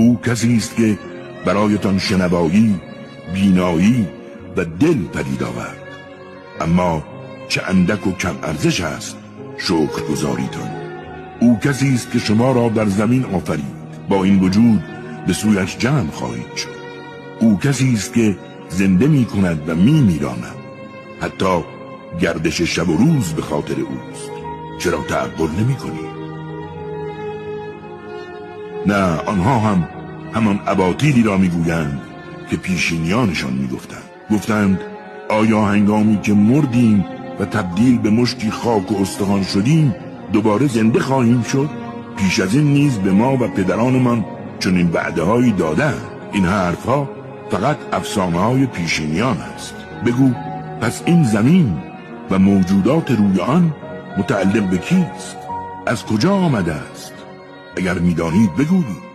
او کسی است که برایتان شنوایی، بینایی و دل پدید آورد. اما چه اندک و کم ارزش است شکرگزاریتان. او کسی است که شما را بر زمین آفرید، با این وجود به سویش جمع خواهید شد. او کسی است که زنده می کند و می میراند. حتی گردش شب و روز به خاطر اوست. چرا تعقل نمی کنی؟ نه، آنها هم همان اباطیلی را می گویند که پیشینیانشان می گفتند آیا هنگامی که مردیم و تبدیل به مشتی خاک و استخوان شدیم دوباره زنده خواهیم شد؟ پیش از این نیز به ما و پدرانمان چنین وعده‌هایی دادند. این حرفها فقط افسانه‌های پیشینیان است. بگو پس این زمین و موجودات روی آن متعلق به کیست؟ از کجا آمده است؟ اگر می‌دانید بگویید.